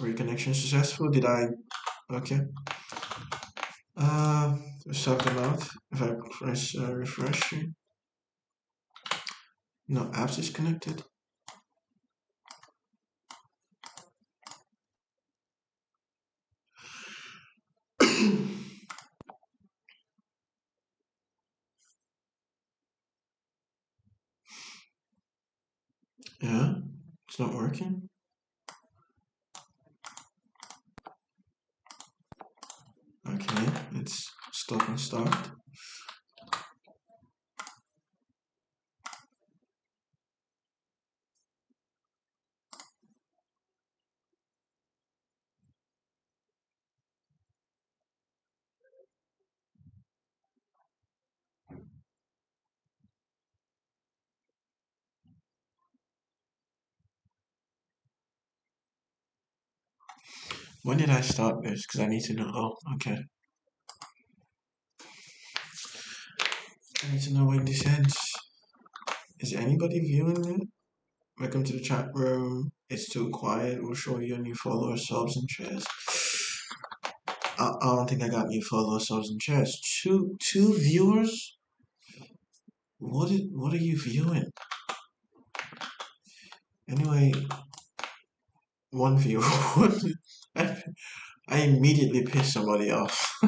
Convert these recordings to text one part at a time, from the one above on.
Reconnection successful. Did I? Okay. Uh, Start them out. If I press refresh, no apps is connected. Yeah, it's not working. Okay, let's stop and start. When did I start this? Because I need to know. Oh, okay. I need to know when this ends. Is anybody viewing it? Welcome to the chat room. It's too quiet. We'll show you new followers, subs, and shares. I don't think I got new followers, subs, and shares. Two viewers. What are you viewing? Anyway, one viewer. I immediately pissed somebody off.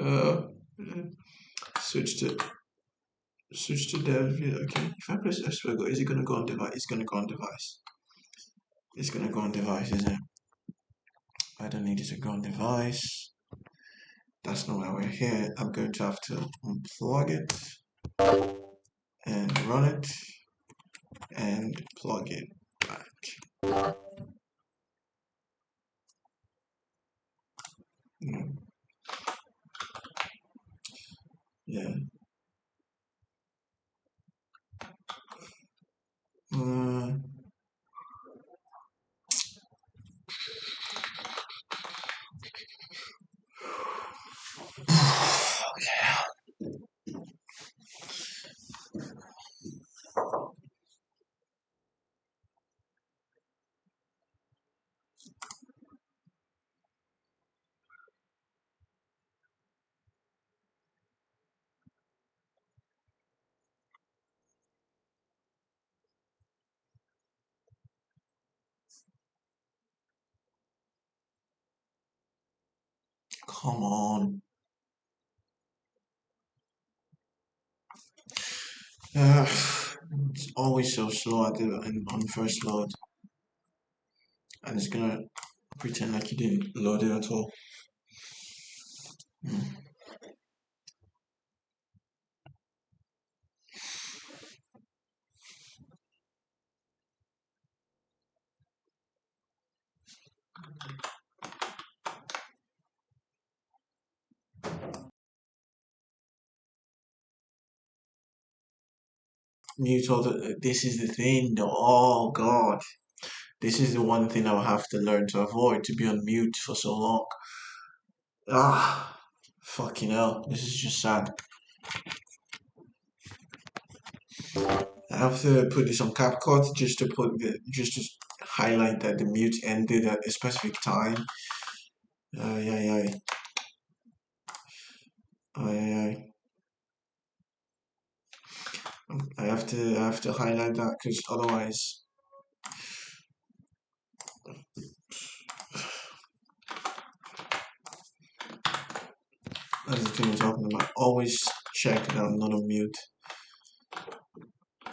uh, switch to dev. Okay, if I press Eswego, is it gonna go on device? It's gonna go on device. It's gonna go on device, isn't it? I don't need it to go on device. That's not why we're here. I'm going to have to unplug it and run it and plug it back. Mm, yeah. Uh, Come on. Uh, it's always so slow at on first load, and it's gonna pretend like you didn't load it at all. Mm. Mute all the. This is the thing, though. Oh God, this is the one thing I'll have to learn to avoid, to be on mute for so long. Ah, fucking hell. This is just sad. I have to put this on CapCut just to highlight that the mute ended at a specific time. Ay, ay, ay. Ay, ay, ay. I have to highlight that because otherwise, that's the thing I'm talking about. Always check that I'm not on mute.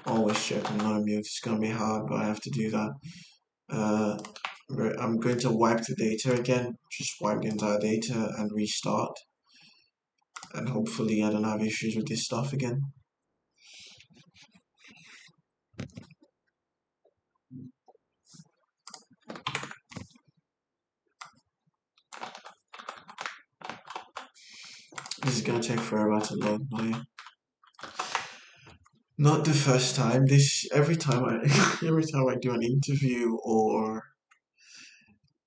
Always check I'm not on mute. It's gonna be hard, but I have to do that. Uh, I'm going to wipe the data again. Just wipe the entire data and restart. And hopefully I don't have issues with this stuff again. This is gonna take forever to load. Not the first time. This every time I every time I do an interview or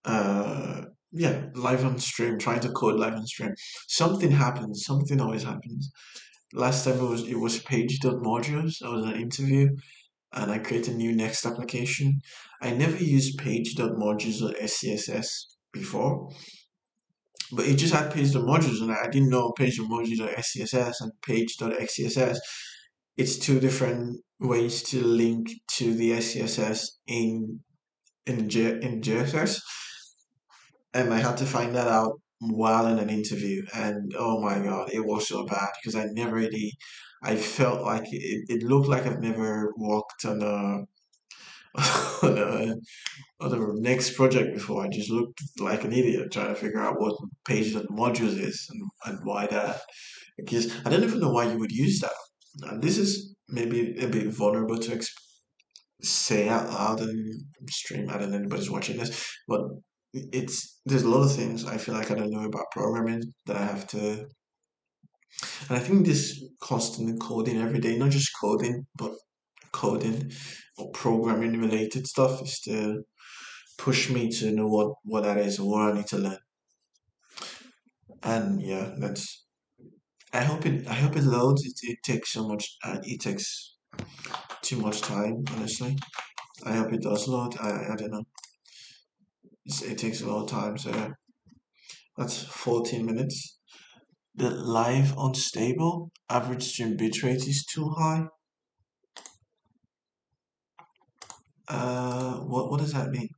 uh yeah, live on stream, trying to code live on stream, something happens. Something always happens. Last time it was page.modules. I was in an interview and I create a new Next application. I never used page.modules or SCSS before, but it just had page.modules, and I didn't know page.modules or SCSS and page.xcss. It's two different ways to link to the SCSS in JSS, and I had to find that out while in an interview. And oh my god, it was so bad because I never really, I felt like it looked like I've never worked on a on a on the next project before. I just looked like an idiot trying to figure out what page and modules is and why that. Because I don't even know why you would use that. And this is maybe a bit vulnerable to say out loud and stream. I don't know if anybody's watching this, but there's a lot of things I feel like I don't know about programming that I have to. And I think this constant coding every day, not just coding, but coding or programming related stuff is to push me to know what that is or what I need to learn. And yeah, that's. I hope it loads. It takes so much. It takes too much time. Honestly, I hope it does load. I don't know. It takes a lot of time. So yeah, that's 14 minutes. The live unstable average stream bitrate is too high. What does that mean?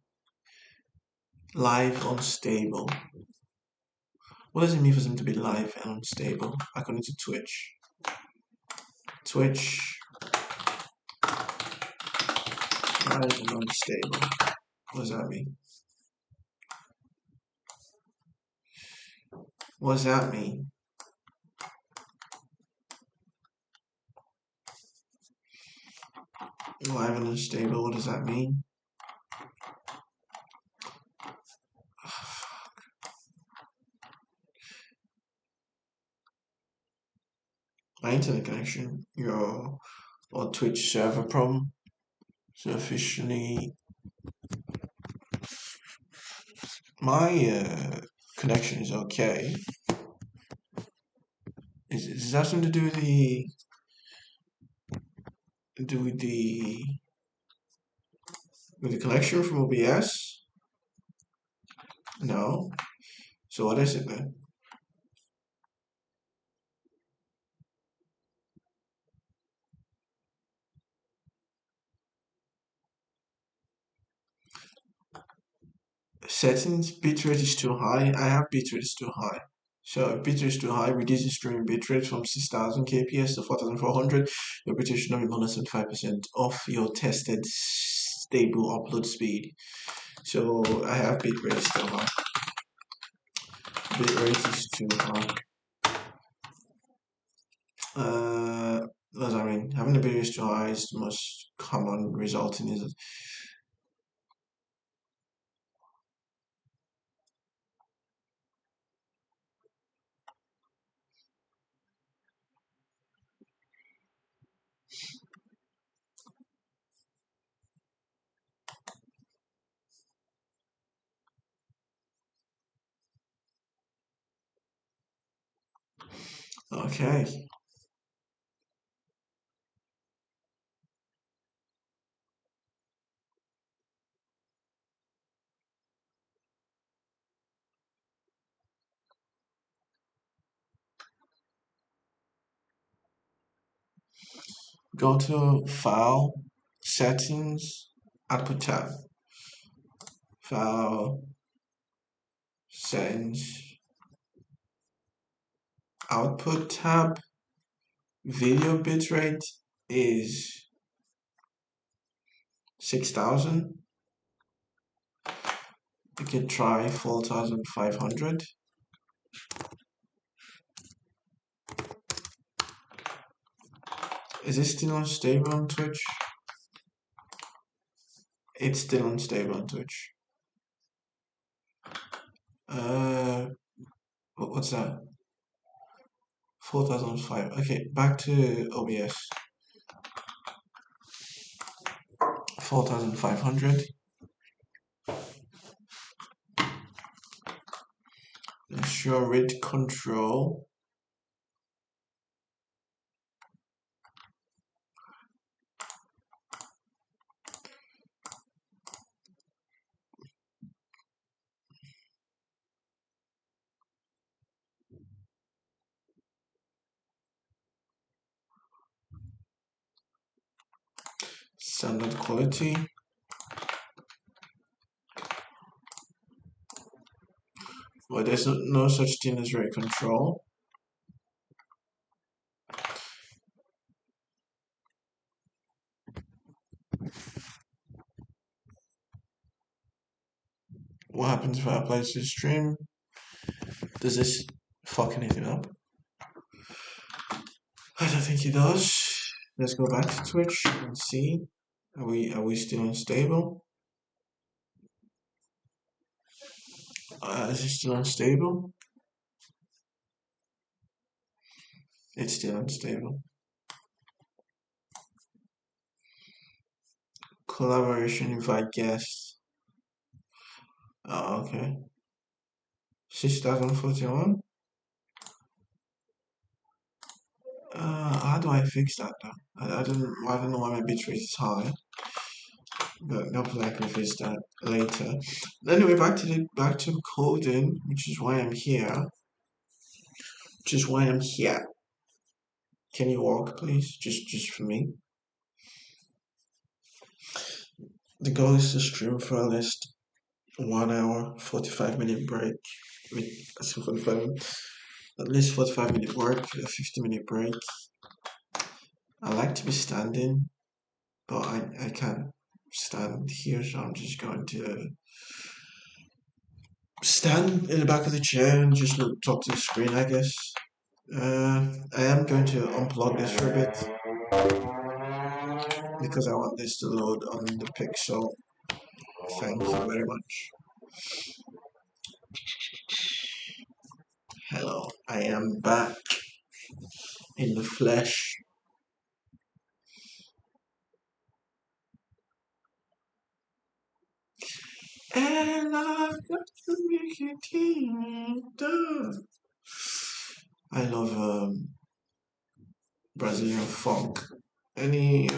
Live unstable. What does it mean for them to be live and unstable? According to Twitch. Twitch live and unstable. What does that mean? What does that mean? Live and unstable. What does that mean? My internet connection. Your or Twitch server problem. So officially, my connection is okay. Is that something to do with the connection from OBS? No. So what is it then? Settings, bitrate is too high. I have bitrate is too high. So if bitrate is too high, reduce the stream bitrate from 6000 kps to 4400. Your bitrate should not be more than 75% of your tested stable upload speed. So I have bitrate is too high. Bitrate is too high. What does that mean? Having the bitrate is too high is the most common result in is okay. Go to File, Settings, Output tab. File, Settings, Output tab. Video bitrate is 6000. You can try 4500. Is it still unstable on Twitch? It's still unstable on Twitch. What's that? 4005. Okay, back to OBS. 4500. Ensure read control. Standard quality. Well, there's no such thing as rate control. What happens if I apply to the stream? Does this fuck anything up? I don't think it does. Let's go back to Twitch and see. Are we still unstable? Is it still unstable? It's still unstable. Collaboration invite guests. Oh, okay. 6041. How do I fix that though? I don't know why my bitrate is high, but hopefully I can fix that later. Anyway, back to coding, which is why I'm here. Which is why I'm here. Can you walk, please? Just for me. The goal is to stream for at least 1 hour, 45-minute break. With 45, at least 45-minute work, a 50-minute break. I like to be standing, but I can't stand here, so I'm just going to stand in the back of the chair and just talk to the screen, I guess. I am going to unplug this for a bit because I want this to load on the Pixel. Thank you very much. Hello, I am back in the flesh. And I've got to make it. I love Brazilian funk. Any?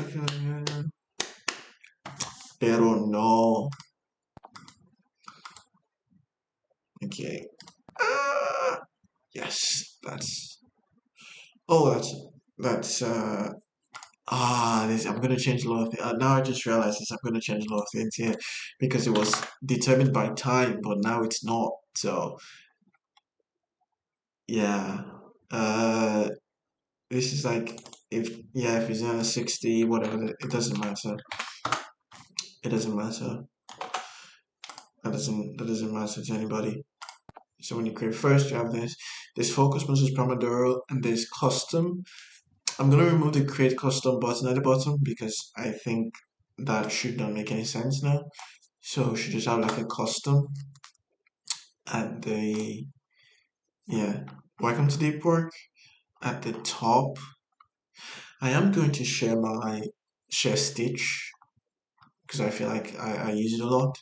Pero no. Okay. Yes, that's. Oh, that's. This, I'm gonna change a lot of things. Now I just realized this. I'm gonna change a lot of things here because it was determined by time, but now it's not. So yeah. Uh, this is like if it's on a 60, whatever. It doesn't matter. It doesn't matter. That doesn't matter to anybody. So when you create first, you have this focus versus Pomodoro and this custom. I'm gonna remove the create custom button at the bottom because I think that should not make any sense now. So we should just have like a custom at the yeah. Welcome to deep work. At the top, I am going to share Stitch because I feel like I use it a lot.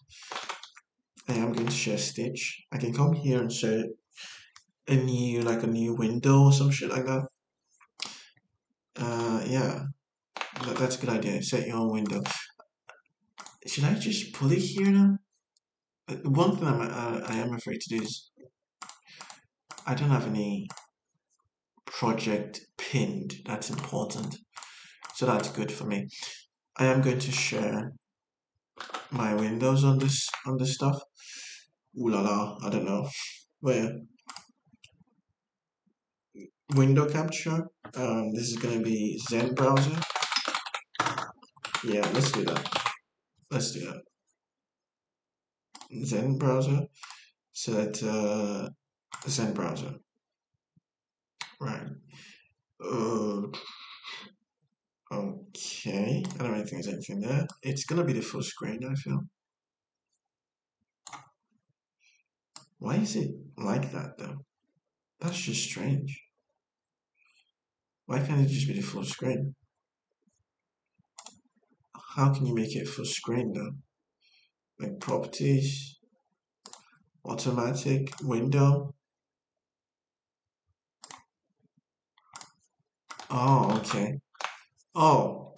I am going to share Stitch. I can come here and share a new window or some shit like that. Yeah, that's a good idea. Set your own window. Should I just put it here now? One thing I am afraid to do is I don't have any project pinned. That's important. So that's good for me. I am going to share my windows on this stuff. Ooh la la, I don't know. Where window capture. This is gonna be Zen browser. Yeah, let's do that. Let's do that. Zen browser. Select Zen browser. Right. Uh, okay. I don't really think there's anything there. It's gonna be the full screen, I feel. Why is it like that though? That's just strange. Why can't it just be the full screen? How can you make it full screen though? Like properties, automatic, window. Oh, okay. Oh,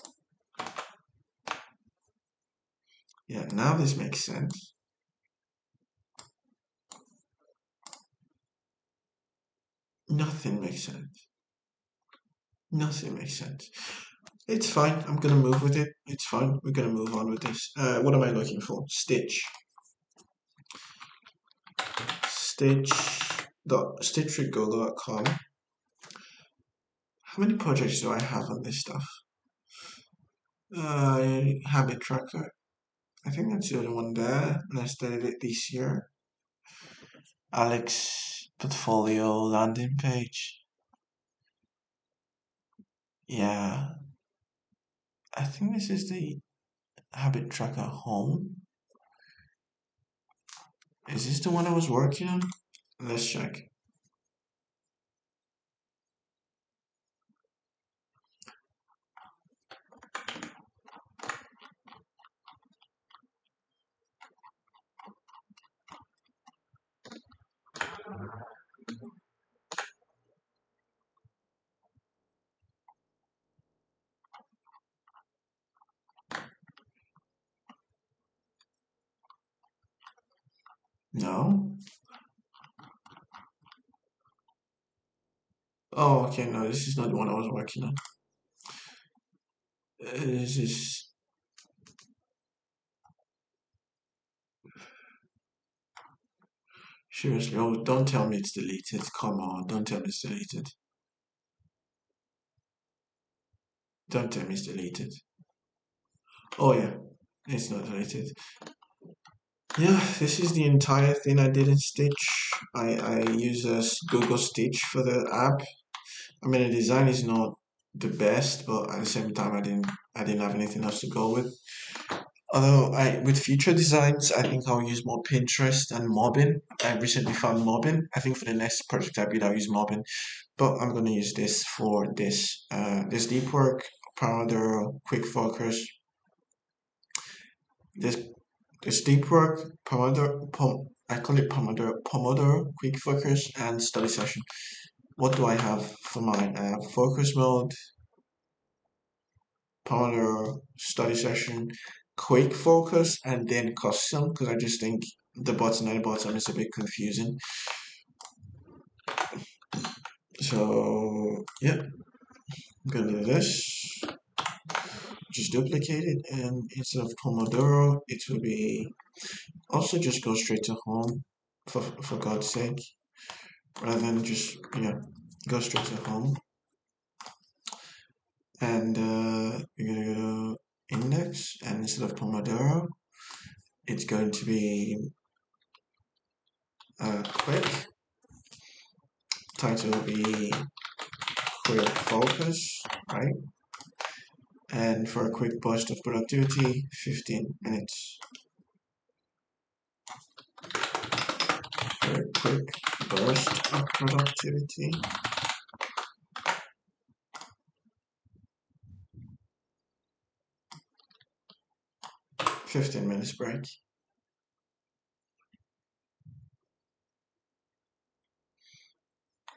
yeah, now this makes sense. Nothing makes sense. Nothing makes sense. It's fine. I'm gonna move with it. It's fine. We're gonna move on with this. What am I looking for? Stitch. Stitch with google.com. How many projects do I have on this stuff? Habit tracker. I think that's the only one there, and I started it this year. Alex portfolio landing page. Yeah, I think this is the habit tracker home. Is this the one I was working on? Let's check. No. Oh, okay. No, this is not the one I was working on. This is seriously. Oh, don't tell me it's deleted. Come on, don't tell me it's deleted. Don't tell me it's deleted. Oh yeah, it's not deleted. Yeah, this is the entire thing I did in Stitch. I use Google Stitch for the app. I mean, the design is not the best, but at the same time, I didn't have anything else to go with. Although with future designs, I think I'll use more Pinterest and Mobbin. I recently found Mobbin. I think for the next project I build, I'll use Mobbin, but I'm gonna use this for this deep work, Pomodoro, quick focus, this this deep work, I call it Pomodoro, quick focus, and study session. What do I have for mine? I have focus mode, Pomodoro, study session, quick focus, and then custom, because I just think the button at the bottom is a bit confusing. So, yeah, I'm gonna do this. Just duplicate it, and instead of Pomodoro, it will be also just go straight to home, for God's sake, rather than just, yeah, go straight to home. And you're gonna go to index, and instead of Pomodoro, it's going to be quick. Title will be quick focus, right? And for a quick burst of productivity, 15 minutes. For a quick burst of productivity, 15 minutes break.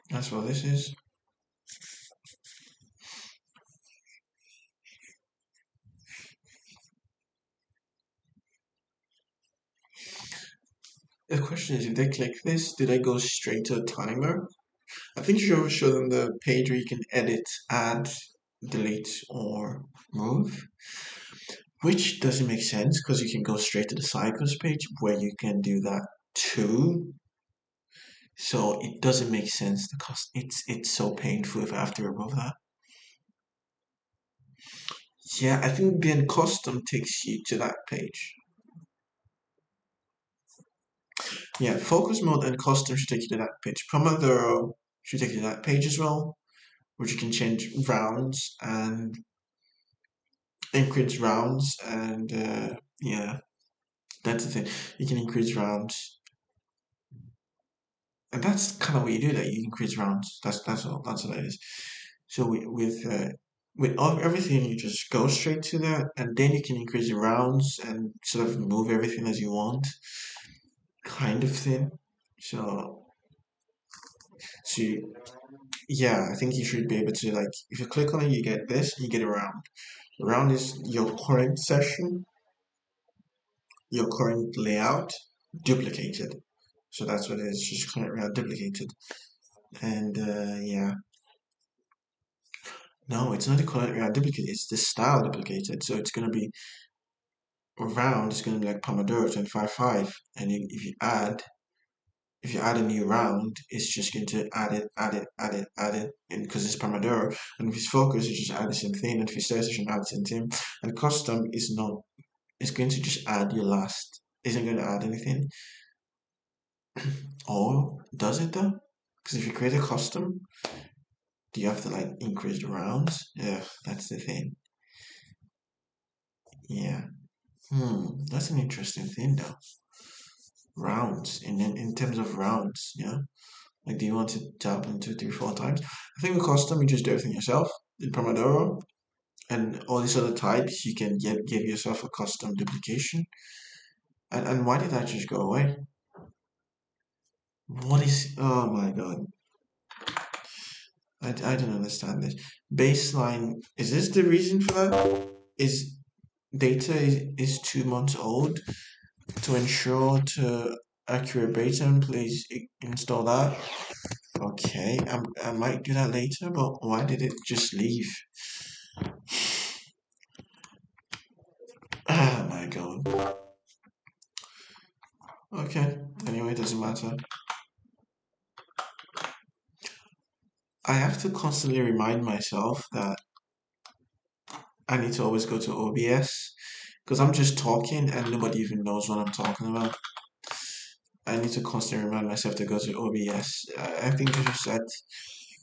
That's what this is. The question is, if they click this, do they go straight to a timer? I think you should show them the page where you can edit, add, delete, or move, which doesn't make sense because you can go straight to the cycles page where you can do that too. So it doesn't make sense because it's so painful if I have to remove that. Yeah, I think then custom takes you to that page. Yeah, focus mode and custom should take you to that page. Pomodoro should take you to that page as well, which you can change rounds and increase rounds and yeah, that's the thing. You can increase rounds, and that's kind of what you do. That you increase rounds. That's all. That's all it is. So with everything, you just go straight to that, and then you can increase your rounds and sort of move everything as you want, kind of thing. So, so yeah, I think you should be able to like if you click on it, you get this, you get a round. The round is your current session, your current layout, duplicated. So that's what it is, just current layout duplicated. And yeah, No, it's not the color duplicated, it's the style duplicated. So it's going to be round, it's going to be like Pomodoro 25/5. And if you add a new round, it's just going to add it, and because it's Pomodoro. And if it's focus, you just add the same thing. And if it's session, add the same thing. And custom is not, it's going to just add your last, isn't going to add anything. Or does it though? Because if you create a custom, do you have to like increase the rounds? Yeah, that's the thing. Yeah. That's an interesting thing though. Rounds, and then in terms of rounds, yeah. Like, do you want to tap in 2, 3, 4 times? I think with custom, you just do everything yourself. In Pomodoro and all these other types, you can give yourself a custom duplication. And why did that just go away? What is? Oh my god, I don't understand this. Baseline, is this the reason for that? Is data is 2 months old? To ensure to accurate beta, please install that. Okay, I might do that later, but why did it just leave? Oh my god. Okay, anyway, it doesn't matter. I have to constantly remind myself that I need to always go to OBS because I'm just talking and nobody even knows what I'm talking about. I need to constantly remind myself to go to OBS. I think I should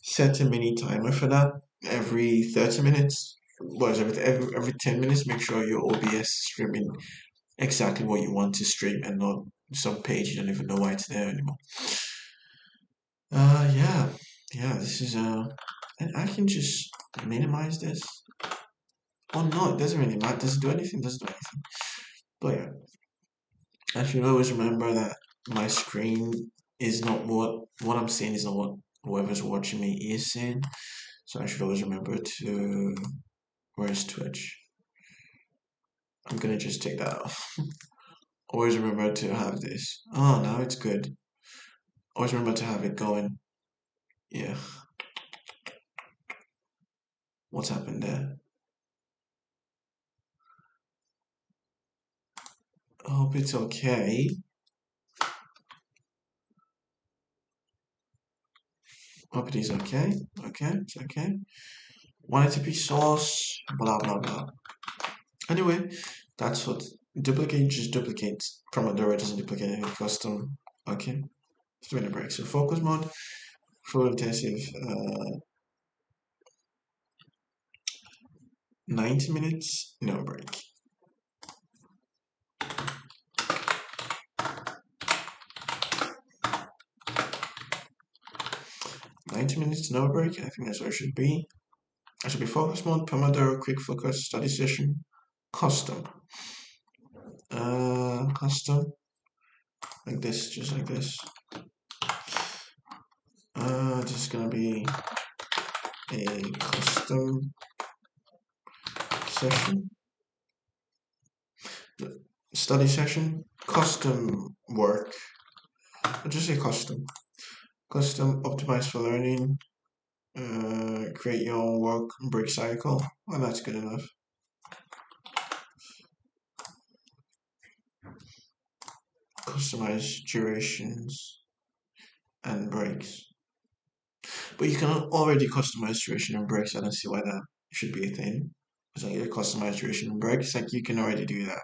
set a mini timer for that every 30 minutes. Was every 10 minutes, make sure your OBS streaming exactly what you want to stream and not some page you don't even know why it's there anymore. Yeah, yeah. This is and I can just minimize this. Oh no, it doesn't really matter. Does it do anything? Doesn't do anything. But yeah, I should always remember that my screen is not what I'm seeing is not what whoever's watching me is seeing. So I should always remember to where's Twitch? I'm gonna just take that off. Always remember to have this. Oh, now it's good. Always remember to have it going. Yeah. What's happened there? Hope it's okay. Hope it is okay. Okay, it's okay. 180p source, blah blah blah. Anyway, that's what duplicate just duplicates. Pomodoro doesn't duplicate any custom. Okay. It's doing a break. So focus mode, full intensive 90 minutes, no break. 90 minutes, no break. I think that's what it should be. It should be focus mode, Pomodoro, quick focus, study session, custom. Custom. Like this, just like this. Just gonna be a custom session. Study session, custom work. I'll just say custom. Custom optimized for learning. Create your own work break cycle. Well, that's good enough. Customize durations and breaks. But you can already customize duration and breaks. I don't see why that should be a thing. It's like a customized duration and breaks. Like you can already do that.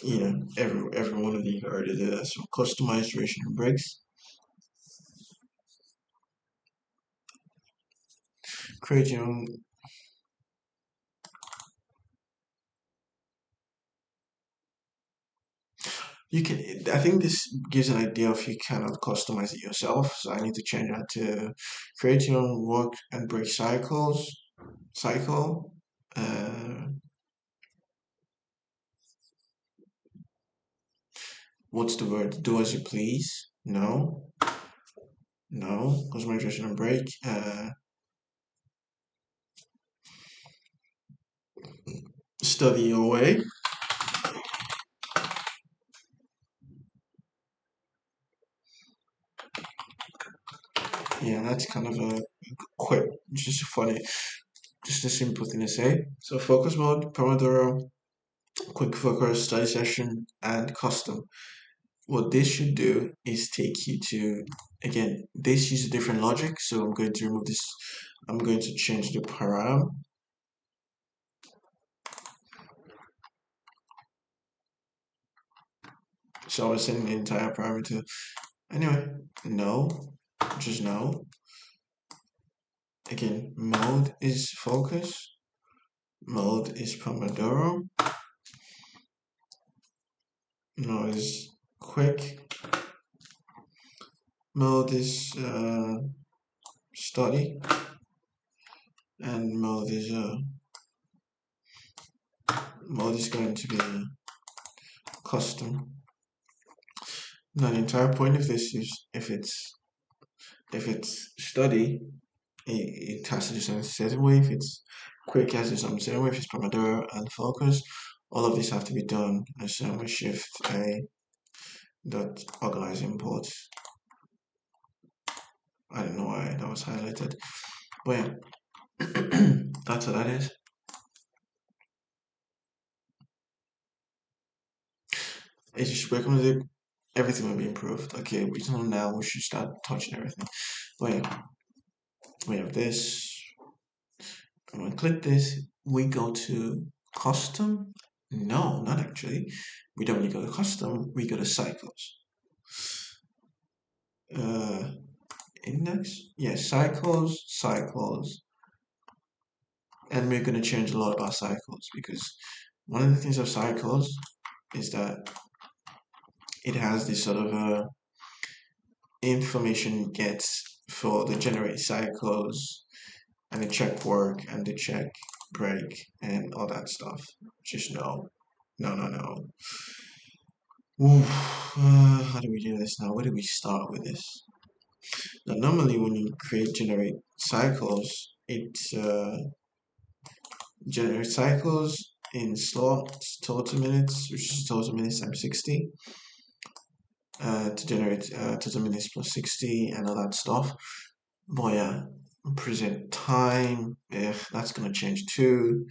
You know, every one of you can already do that. So customized duration and breaks. Create your own. You can. I think this gives an idea if you cannot customize it yourself. So I need to change that to create your own work and break cycles. Cycle. What's the word? Do as you please. No. No. Customize duration and break. Study your way. Yeah, that's kind of a quick, just funny, just a simple thing to say. So focus mode, Pomodoro, quick focus, study session, and custom. What this should do is take you to, again, this uses different logic. So I'm going to remove this. I'm going to change the param. So I was setting the entire parameter. Anyway, no, just no. Again, mode is focus. Mode is Pomodoro. Mode is quick. Mode is study. And mode is going to be custom. Now the entire point of this is if it's study, it has to do something certain way. If it's quick, it has to do something certain way. If it's Pomodoro and focus, all of these have to be done. And so we shift a dot organize imports. I don't know why that was highlighted, but yeah, that's what that is. It's just working with it. Everything will be improved. Okay, we know now we should start touching everything. But yeah, we have this. I'm gonna click this. We go to custom. No, not actually. We don't need to go to custom. We go to cycles. Uh, index. Yeah, cycles, and we're gonna change a lot about cycles because one of the things of cycles is that it has this sort of information gets for the generate cycles and the check work and the check break and all that stuff. Just no. No. Ooh, how do we do this now? Where do we start with this? Now, normally when you generate cycles, it generates cycles in slots, total minutes, which is total minutes times 60, to generate total minutes plus 60 and all that stuff. But yeah, present time, that's gonna change too.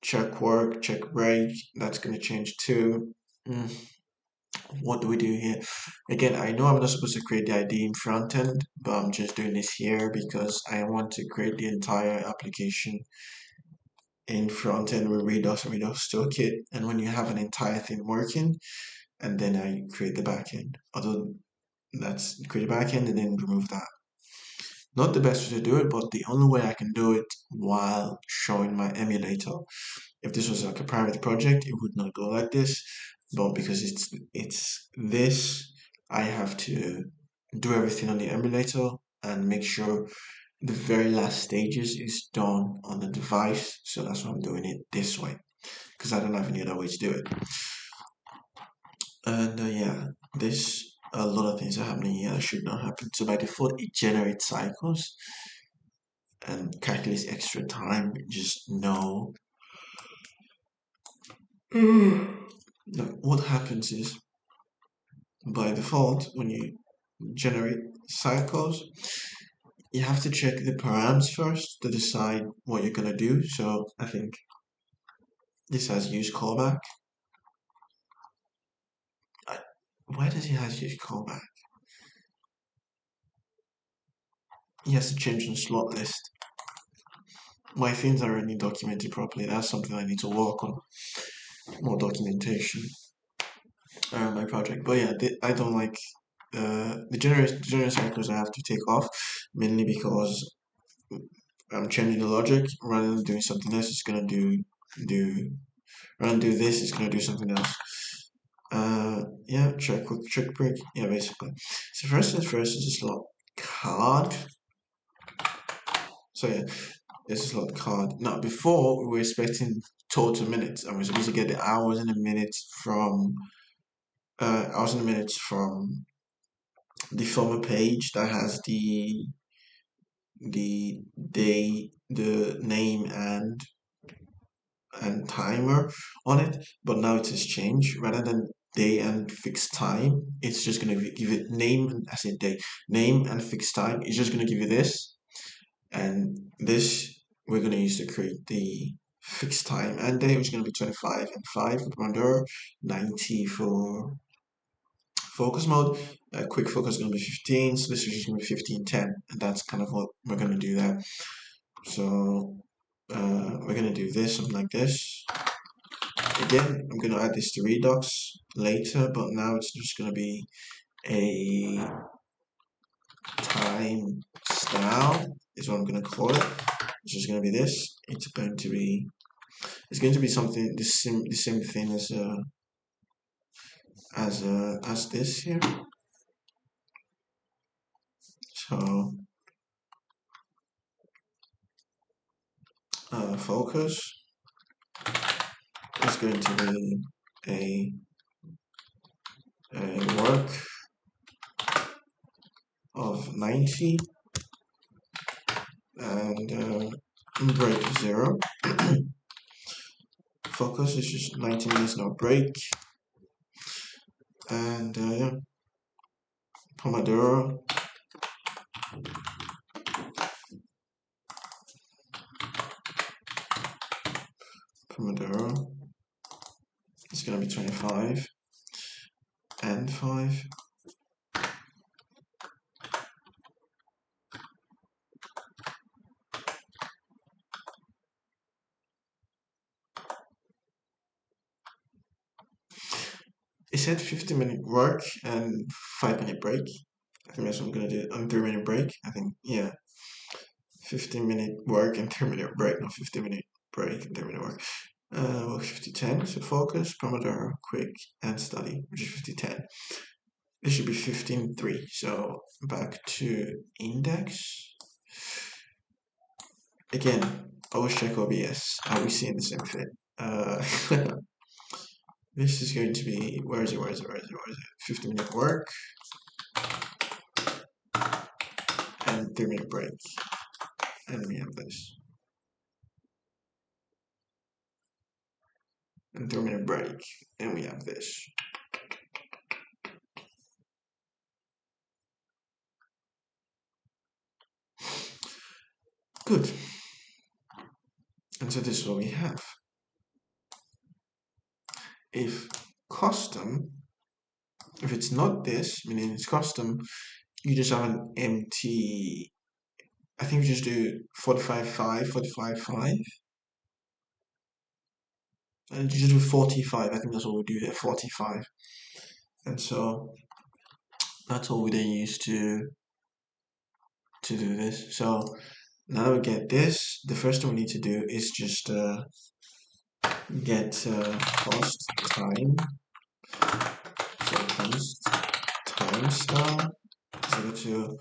Check work, check break, that's gonna change too. What do we do here? Again, I know I'm not supposed to create the ID in front end, but I'm just doing this here because I want to create the entire application in front end with Redux and Redux Toolkit. And when you have an entire thing working, and then I create the backend. Although that's create a backend and then remove that. Not the best way to do it, but the only way I can do it while showing my emulator. If this was like a private project, it would not go like this. But because it's this, I have to do everything on the emulator and make sure the very last stages is done on the device. So that's why I'm doing it this way because I don't have any other way to do it. And yeah, this a lot of things are happening here that should not happen. So by default, it generates cycles and calculates extra time. Just no. Now, what happens is by default, when you generate cycles, you have to check the params first to decide what you're gonna do. So I think this has use callback. Why does he have use callback? He has to change the slot list. My things are already documented properly. That's something I need to work on. More documentation around my project. But yeah, I don't like the generate cycles I have to take off mainly because I'm changing the logic rather than doing something else. It's gonna do rather than do this. It's gonna do something else. Yeah, check break. Yeah, basically. So first things first is a slot card. So yeah, it's a slot card. Now before we were expecting total minutes, and we're supposed to get the hours and the minutes from the former page that has the day, the name, and timer on it. But now it has changed. Rather than day and fixed time, it's just gonna give it name and I said day, name and fixed time. It's just gonna give you this. and this we're going to use to create the fixed time and day, which is going to be 25 and 5 for Pomodoro, 90 for focus mode. Quick focus is going to be 15, so this is just going to be 15, 10, and that's kind of what we're going to do there. So we're going to do this, something like this. Again, I'm going to add this to Redux later, but now it's just going to be a time style is what I'm going to call it. It's just going to be this. It's going to be something the same thing as this here. So focus is going to be a work of 90 and break 0. Focus is just 90 minutes, no break. And yeah, Pomodoro is going to be 25 and 5. It said 50-minute work and 5-minute break. I think that's what I'm gonna do. 3-minute break. I think, yeah. 15-minute work and 3-minute break, not 50-minute break and 3-minute work. Well, 50-10. So focus, Pomodoro, quick, and study, which is 50-10. This should be 15-3. So back to index. Again, always check OBS. Are we seeing the same thing? This is going to be, where is it? 50-minute work and 3-minute break. And we have this. And 3-minute break. And we have this. Good. And so this is what we have. If it's not this, meaning it's custom, you just have an empty, I think we just do 45.5, 45.5. And you just do 45, I think that's what we do here, 45. And so that's all we then use to do this. So now that we get this, the first thing we need to do is just get cost time. So const time style is equal to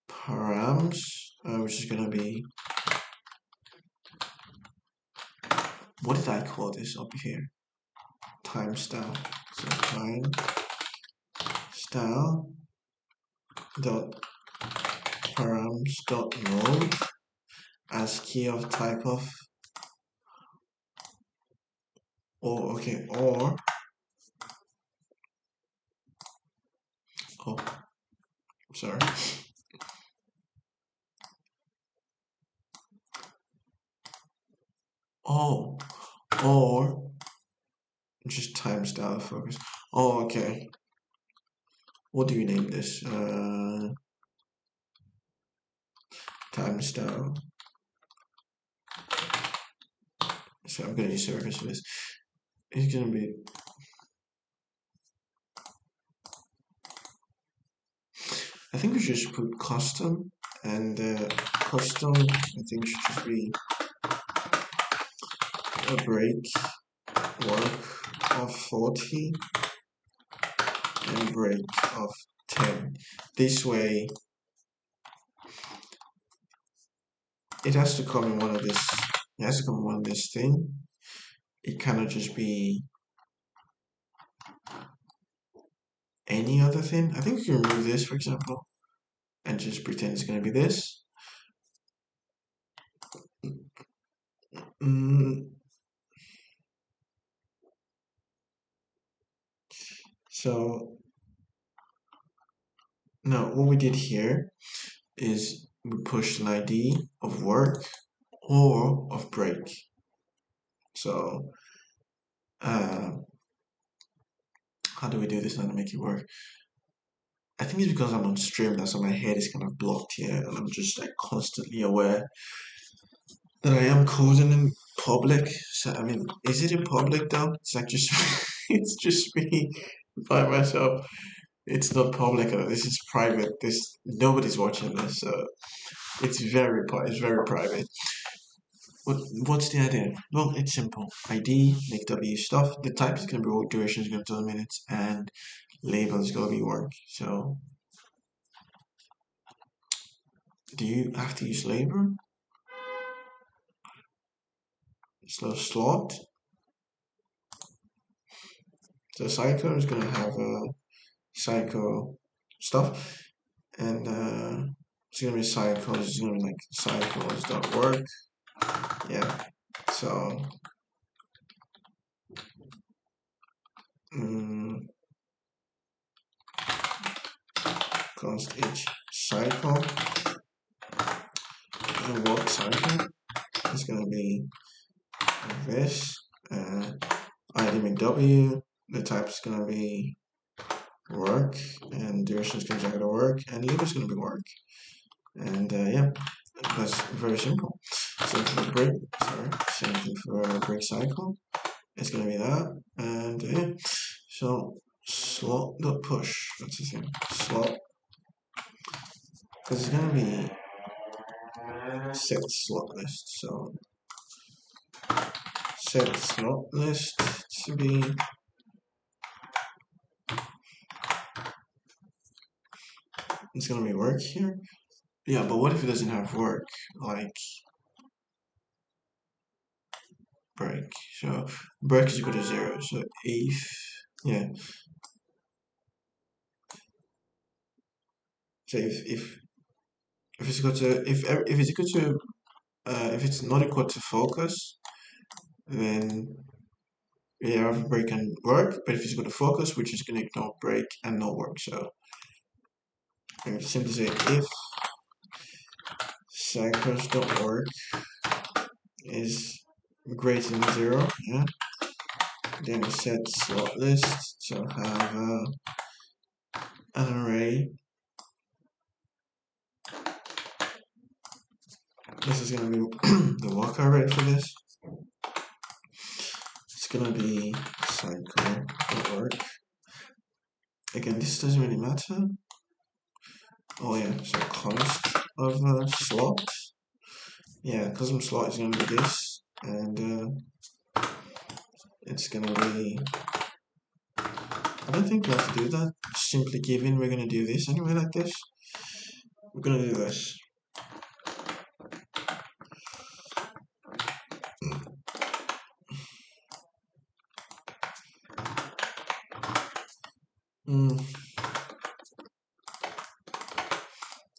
params, which is going to be, what did I call this up here? Time style. So time style dot params dot mode as key of type of, or okay, or oh, sorry. Oh, or just time style focus. Oh, okay. What do you name this? Time style. So I'm gonna use service for this. It's gonna be, I think we should just put custom, and custom I think should just be a break work of 40 and break of 10. This way it has to come in one of this, it has to come in one of this thing. It cannot just be any other thing. I think we can remove this, for example, and just pretend it's going to be this. So now what we did here is we push an ID of work or of break. So how do we do this now to make it work? I think it's because I'm on stream now, so my head is kind of blocked here, and I'm just like constantly aware that I am coding in public. So I mean, is it in public though? It's like just it's just me by myself. It's not public. This is private. This nobody's watching this, so it's very private. What's the idea? Well, it's simple. ID, make W stuff. The type is gonna be work, duration is gonna be 12 minutes, and label is gonna be work. So do you have to use labor? So slot. So cycle is gonna have a cycle stuff, and it's gonna be cycles. It's gonna be like cycles dot work. Yeah. So const each cycle and work cycle is gonna be this. ID make W. The type is gonna be work, and duration is gonna be work, and label is gonna be work. And yeah, that's very simple. So for the break, same thing for break cycle. It's gonna be that, and yeah. So slot dot push. That's the thing. Slot, because it's gonna be set slot list. So set slot list to be it's gonna be work here. Yeah, but what if it doesn't have work? Like break. So break is equal to 0. So if yeah. So if it's equal to if it's equal to if it's not equal to focus, then we have break and work. But if it's equal to focus, we're just gonna ignore break and no work. So I can simply say if cycles.work is greater than 0, yeah, then we set slot list to have an array. This is gonna be the work array for this. It's gonna be cycle.work. Again, this doesn't really matter. Oh yeah, so const of slot. Yeah, custom slot is gonna be this, and it's gonna be. I don't think we have to do that. Simply given we're gonna do this anyway, like this. We're gonna do this.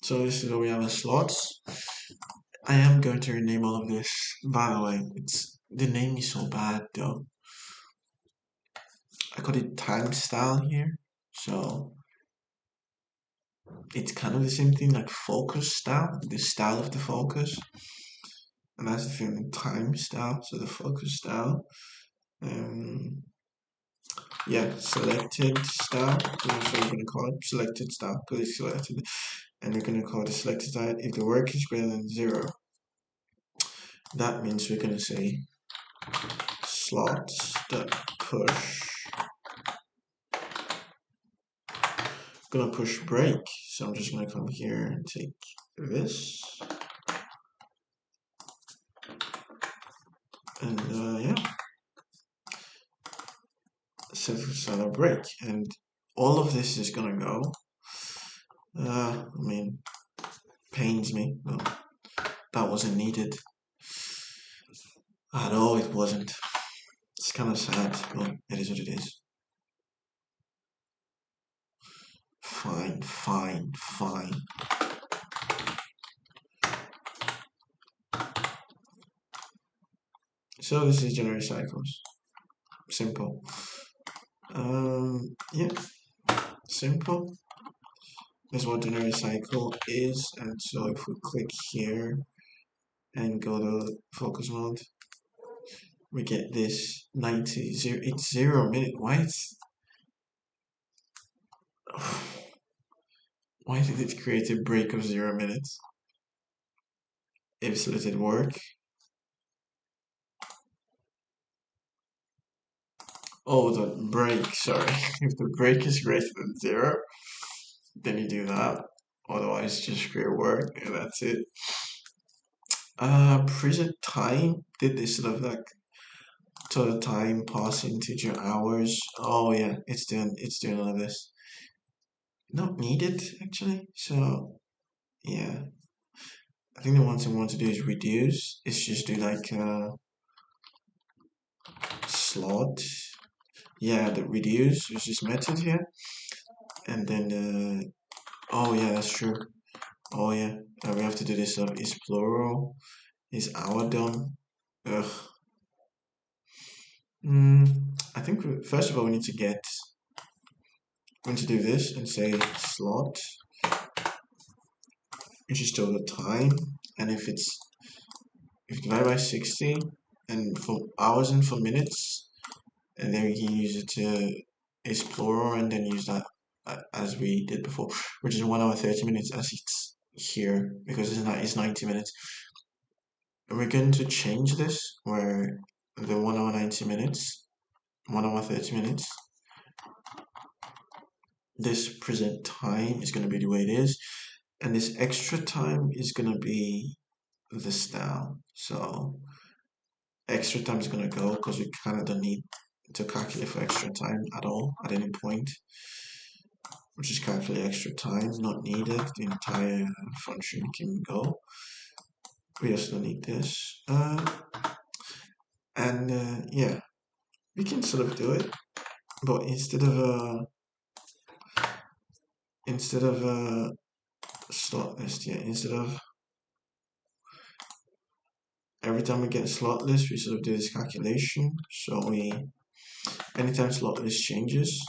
So this is where we have the slots. I am going to rename all of this. By the way, the name is so bad though. I got it time style here, so it's kind of the same thing like focus style, the style of the focus, and that's the thing time style. So the focus style, yeah, selected style. That's what we're gonna call it, selected style, because it's selected, and we're gonna call it selected style if the work is greater than 0. That means we're gonna say slots dot push. I'm gonna push break, so I'm just gonna come here and take this, and yeah, set a break, and all of this is gonna go. I mean, pains me. Well, that wasn't needed at all. It wasn't. It's kind of sad. Well, it is what it is. Fine, fine, fine. So this is generate cycles. Simple. Yeah, simple. is what the cycle is. And so if we click here and go to focus mode, we get this 90, it's 0 minute. Why did it create a break of 0 minutes? If let it work. Oh, the break, sorry. If the break is greater than 0, then you do that. Otherwise, just create work and that's it. Preset time did this sort of like total time pass integer hours. Oh yeah, it's doing all of this. Not needed actually. So yeah, I think the one thing I want to do is reduce. It's just do like slot. Yeah, the reduce is this method here, and then oh yeah, that's true. Oh yeah, we have to do this of is plural, is hour done. Ugh. I think first of all we need to do this and say slot, which is still the time, and if you divide by 60 and for hours and for minutes, and then we can use it to is plural and then use that as we did before, which is 1 hour 30 minutes as it's here because it's 90 minutes. And we're going to change this where the 1 hour 90 minutes, 1 hour 30 minutes, this present time is going to be the way it is, and this extra time is going to be this down. So extra time is going to go because we kind of don't need to calculate for extra time at all at any point. Which is calculate extra time, not needed. The entire function can go. We also need this. Yeah, we can sort of do it, but instead of slot list, yeah, instead of every time we get slot list, we sort of do this calculation. So anytime slot list changes,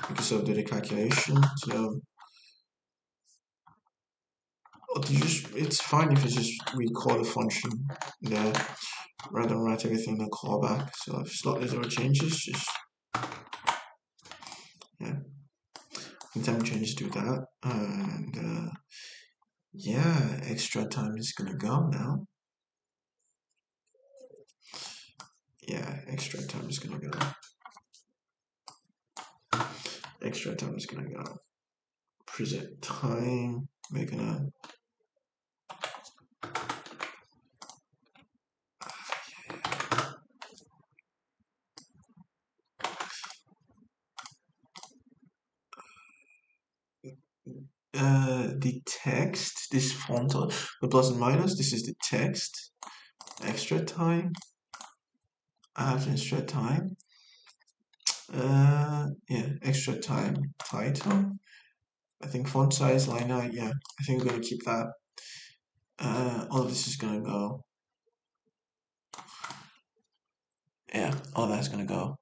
we can sort of do the calculation. So it's fine if we call the function there rather than write everything in the callback. So if slot list ever changes, just yeah, anytime changes do that, and yeah, extra time is gonna go now. Yeah, extra time is gonna go. Extra time is gonna go. Present time. We're gonna. The text, this font, the plus and minus, this is the text. Extra time. Add extra time. Yeah, extra time title. I think font size, line height, yeah. I think we're gonna keep that. All of this is gonna go. Yeah, all that's gonna go.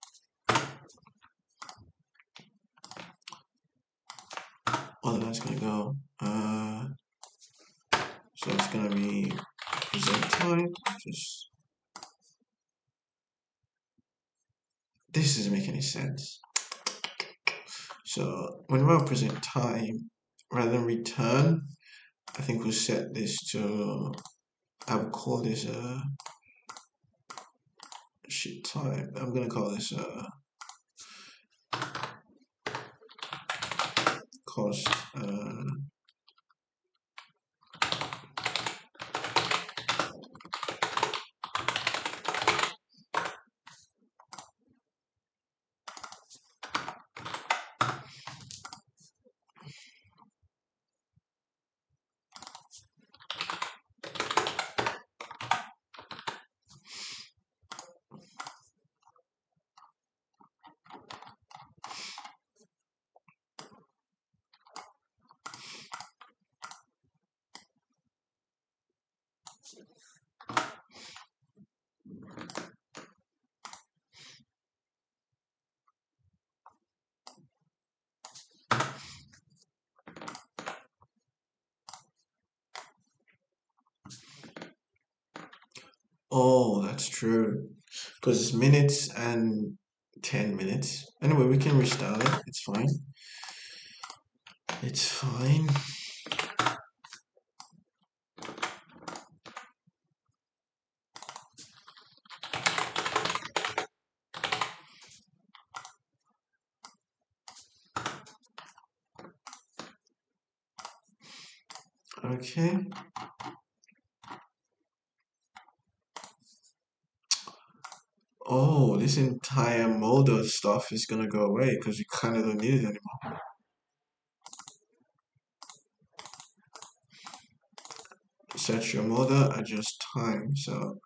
All of that's gonna go. So it's gonna be present time. This doesn't make any sense. So when we're present time, rather than return, I think we'll set this to. I would call this shit time. I'm gonna call this cost. Oh, that's true. Because it's minutes and 10 minutes. Anyway, we can restart it. It's fine. It's fine. Okay. Oh, this entire modal stuff is gonna go away because we kind of don't need it anymore. Set your model, adjust time. So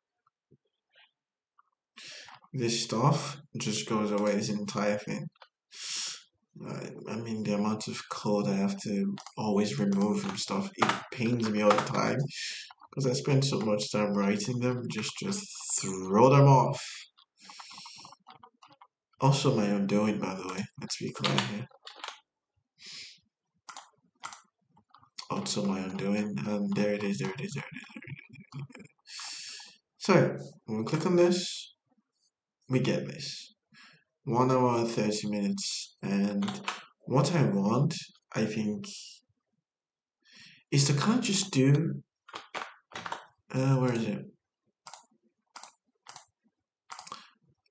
this stuff just goes away, this entire thing. I mean, the amount of code I have to always remove from stuff, it pains me all the time because I spend so much time writing them, just throw them off. Also my undoing, by the way, let's be clear here. Also my undoing, and there it is, there it is, there it is. So, when we click on this, we get this. 1 hour and 30 minutes. And what I want, I think, is to kind of just do, where is it?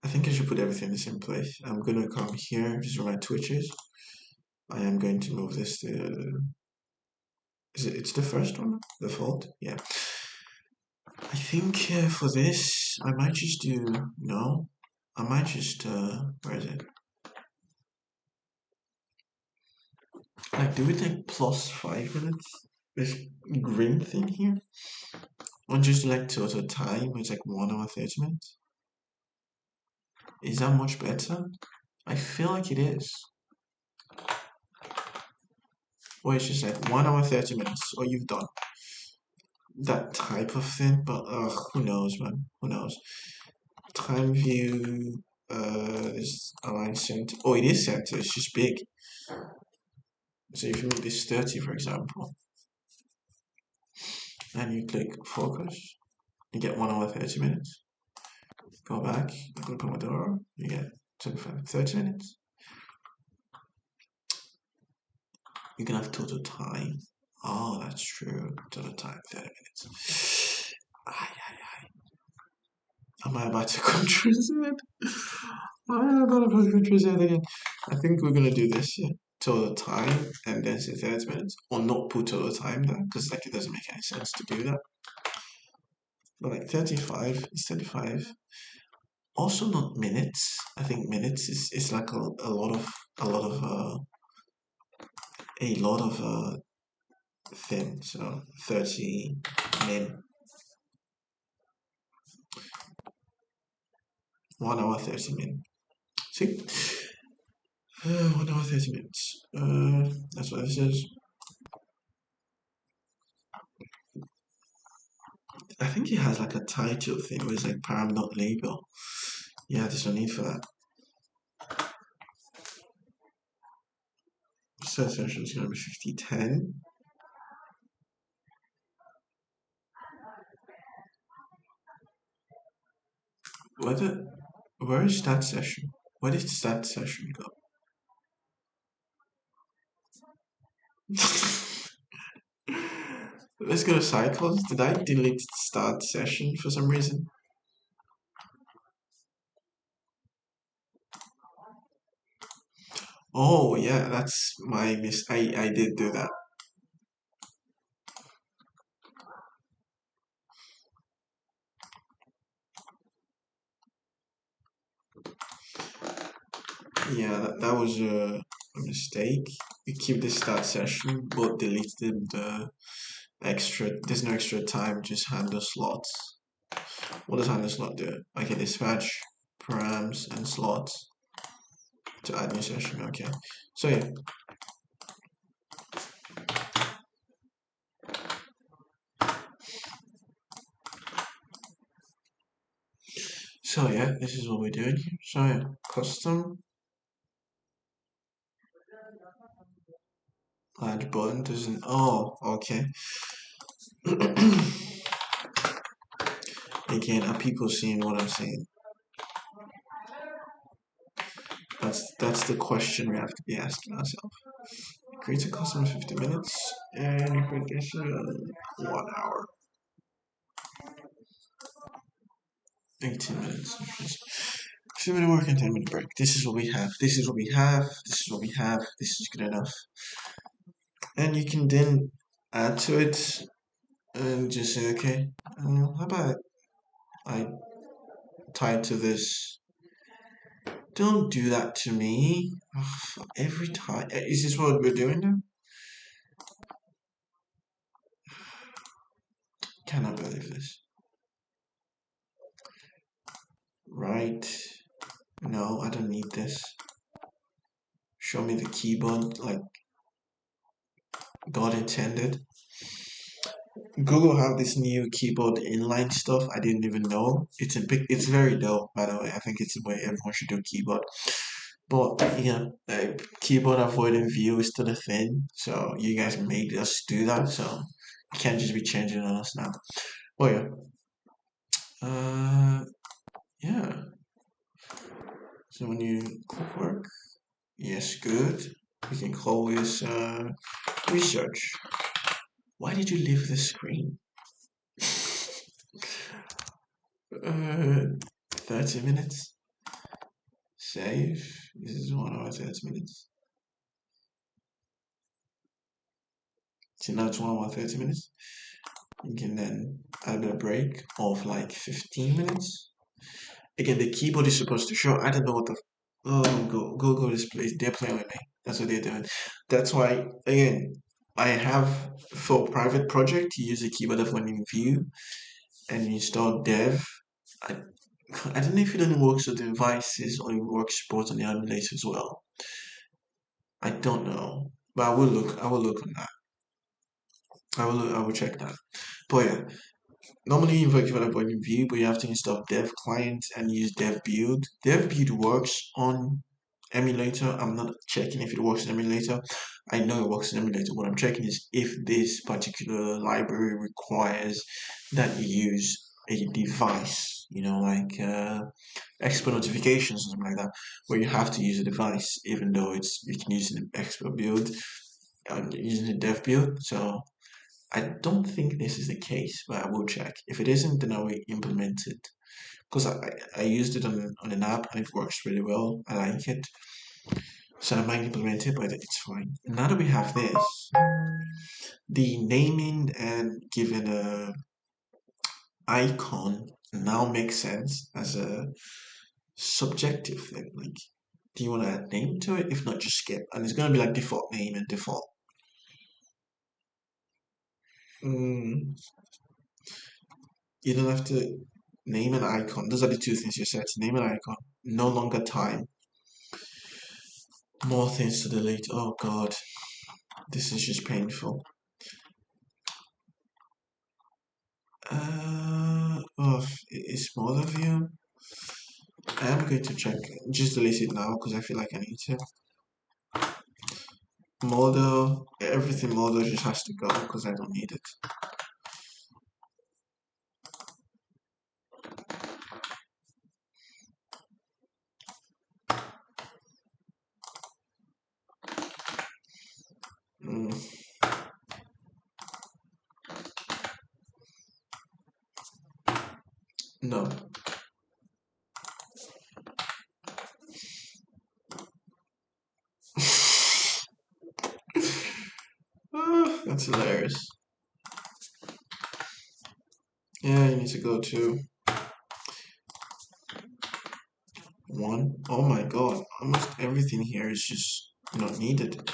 I think I should put everything in the same place. I'm gonna come here, these are my twitches. I am going to move this to, it's the first one? The default? Yeah. I think for this, I might just do, no, I might just, where is it? Like, do it like plus 5 minutes? This green thing here? Or just like total time, it's like 1 hour 30 minutes? Is that much better? I feel like it is. Or it's just like 1 hour 30 minutes, or you've done that type of thing, but who knows, man? Who knows? Time view is align center. Oh, it is center, it's just big. So if you make this 30, for example, and you click focus, you get 1 hour 30 minutes. Go back, click Pomodoro, you get 25, 30 minutes. You can have total time. Oh, that's true. Total time, 30 minutes. Am I about to control it? I'm about to control it again. I think we're gonna do this, yeah. Total time and then say 30 minutes. Or not put total time there, because like it doesn't make any sense to do that. But like 35 is 35. Also not minutes. I think minutes is like a lot of a lot of a lot of thin. So 30 min. 1 hour 30 min. See? 1 hour 30 minutes. That's what this is. I think it has like a title thing where it's like param not label. Yeah, there's no need for that. Search session is gonna be 5010. Where is that session? Where did that session go? Let's go to cycles. Did I delete start session for some reason? Oh yeah, that's my miss. I did do that. Yeah, that was a mistake. We keep the start session, but deleted the extra. There's no extra time. Just handle slots. What does handle slot do? Okay, dispatch params and slots to add new session. Okay, so yeah. So yeah, this is what we're doing here. So yeah, custom add button doesn't. Oh, okay. Again, are people seeing what I'm saying? That's the question we have to be asking ourselves. Create a customer 50 minutes and creation 1 hour. 18 minutes. 2 minute work and 10-minute break. This is what we have. This is what we have. This is what we have. This is good enough. And you can then add to it and just say, okay, how about I tie to this? Don't do that to me. Ugh, every time. Is this what we're doing now? Cannot believe this. Right. No, I don't need this. Show me the keyboard like God intended. Google have this new keyboard inline stuff. I didn't even know. It's very dope, by the way. I think it's the way everyone should do keyboard. But yeah, keyboard avoiding view is still a thing. So you guys made us do that. So you can't just be changing on us now. Oh yeah. Yeah. So when you click work, yes, good. We can always research. Why did you leave the screen? 30 minutes. Save. This is 1 hour 30 minutes. So now it's 1 hour 30 minutes. You can then add a break of like 15 minutes. Again, the keyboard is supposed to show. I don't know what the. Oh, go this place. They're playing with me. That's what they're doing. That's why, again, I have for private project, you use the keyboard of when in view and you install dev. I, I don't know if it only works with devices or it works both on the emulator as well. I don't know, but I will look. I will look on that. I will check that. But yeah, normally you invoke developer in Vue, but you have to install dev client and use dev build. Dev build works on emulator. I'm not checking if it works in emulator. I know it works in emulator. What I'm checking is if this particular library requires that you use a device, like export notifications or something like that, where you have to use a device, even though you can use an export build using a dev build. So I don't think this is the case, but I will check. If it isn't, then I will implement it. Because I used it on an app and it works really well. I like it. So I might implement it, but it's fine. Now that we have this, the naming and giving a icon now makes sense as a subjective thing. Like, do you want to add name to it? If not, just skip. And it's going to be like default name and default. Mm, you don't have to name an icon. Those are the two things you said. Name an icon. No longer time. More things to delete. Oh god. This is just painful. Oh, it's smaller view. I am going to check. Just delete it now because I feel like I need to. Model. Everything model just has to go because I don't need it. Mm. No. Oh, that's hilarious. Yeah, you need to go to 1. Oh my god, almost everything here is just not needed.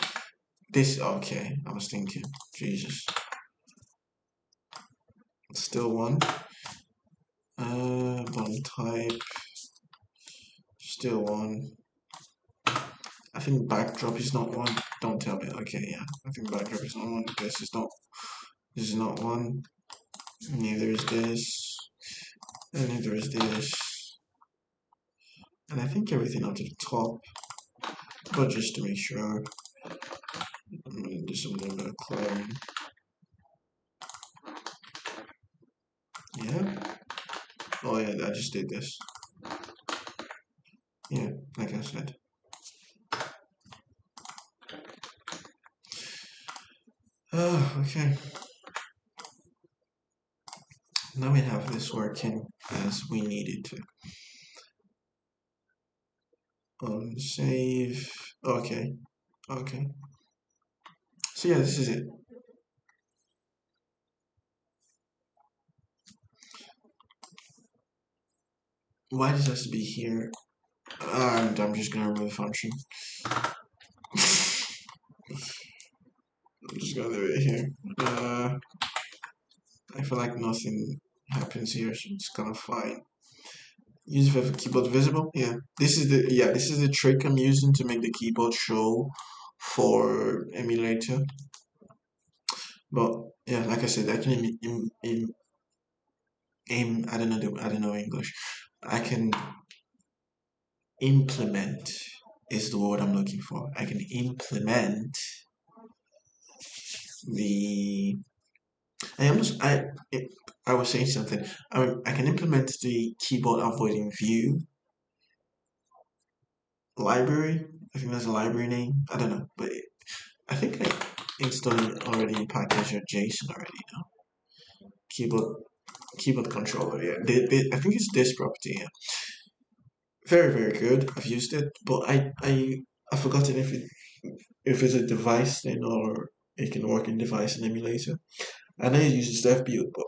This, okay, I was thinking, Jesus. Still 1. Bottom type, still 1. I think backdrop is not 1. Don't tell me. Okay, yeah, I think backdrop is not 1. This is not 1. Neither is this. And neither is this. And I think everything up to the top. But just to make sure, I'm gonna do some little bit of clearing. Yeah. I just did this. Yeah, like I said. Oh, okay. Now we have this working as we need it to. Save. Okay. Okay. So yeah, this is it. Why does this be here? And I'm just gonna remove the function. I'm just gonna leave it here. I feel like nothing happens here, so it's kind of fine. Use for keyboard visible. This is the trick I'm using to make the keyboard show for emulator. But yeah, like I said, I can I don't know English. I can implement is the word I'm looking for. I can implement the. I almost I was saying something. I can implement the keyboard avoiding view library. I think that's a library name. I don't know, but I think I installed it already in package or JSON already. No, keyboard keyboard controller. Yeah, I think it's this property. Yeah, very good. I've used it, but I've forgotten if it's a device thing or it can work in device and emulator. I know it uses DevBuild, but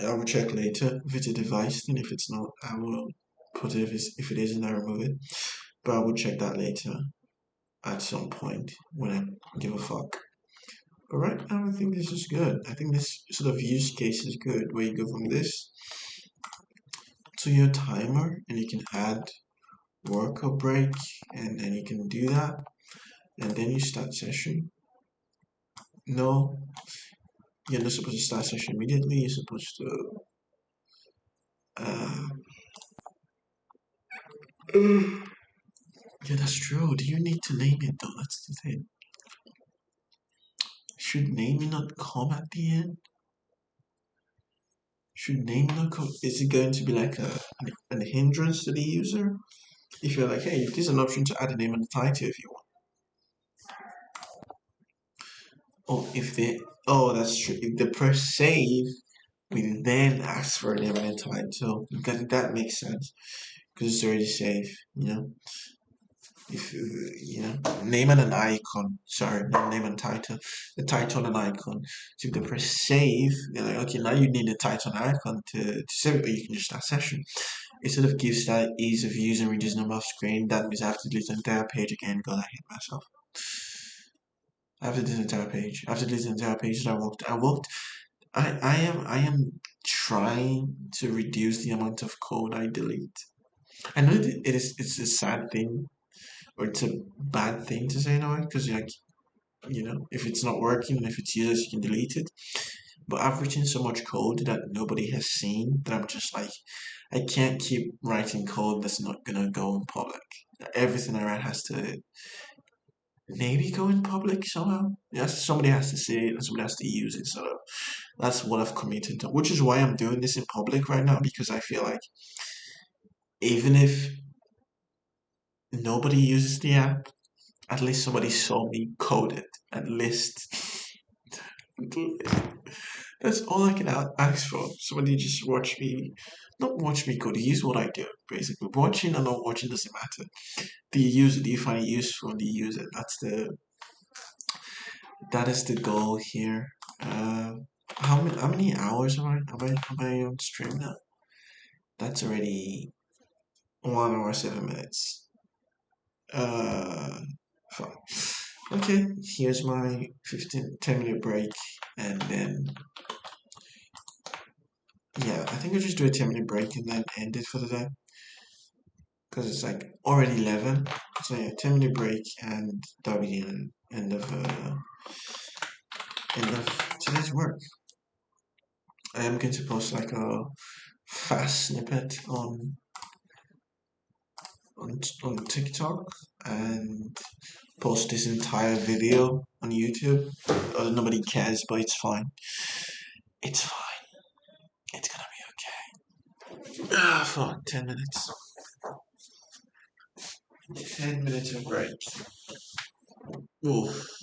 I will check later if it's a device thing. If it's not, I will put it. If it isn't, I remove it. But I will check that later at some point when I give a fuck. But right now, I think this is good. I think this sort of use case is good, where you go from this to your timer, and you can add work or break, and then you can do that, and then you start session. No, you're not supposed to start session immediately. You're supposed to. Uh, yeah, that's true. Do you need to name it though? That's the thing. Should naming not come at the end? Should naming not come? Is it going to be like an hindrance to the user? If you're like, hey, there's an option to add a name and a title if you want. Oh, if they, oh, that's true. If they press save, we then ask for a name and a title. That makes sense because it's already saved. If name and an icon. Sorry, not name and title. The title and icon. So if they press save, they're like, okay, now you need a title and icon to save it, but you can just start session. It sort of gives that ease of use and reduce number of screen. That means I have to delete the entire page again. God, I hate myself. I have to delete the entire page. I have to delete the entire page that I walked. I am trying to reduce the amount of code I delete. I know that it's a sad thing or it's a bad thing to say now because like if it's not working and if it's useless you can delete it. But I've written so much code that nobody has seen that I'm just like I can't keep writing code that's not gonna go in public. Everything I write has to maybe go in public somehow. Yes, somebody has to see it and somebody has to use it. So that's what I've committed to, which is why I'm doing this in public right now because I feel like even if nobody uses the app, at least somebody saw me code it. At least that's all I can ask for. Somebody just watch me, not watch me code. Use what I do basically. Watching or not watching doesn't matter. Do you use it? Do you find it useful? Do you use it? That is the goal here. How many hours am I on stream now? That's already 1 hour 7 minutes. Uh, Fine. Okay, here's my 10 minute break, and then yeah, I think I'll just do a 10 minute break and then end it for the day because it's like already 11. So yeah, 10 minute break, and that'll be the end of today's work. I am going to post like a fast snippet on TikTok and post this entire video on YouTube. Nobody cares, but it's fine. It's fine. It's gonna be okay. Ah, fuck, 10 minutes. 10 minutes of break. Oof.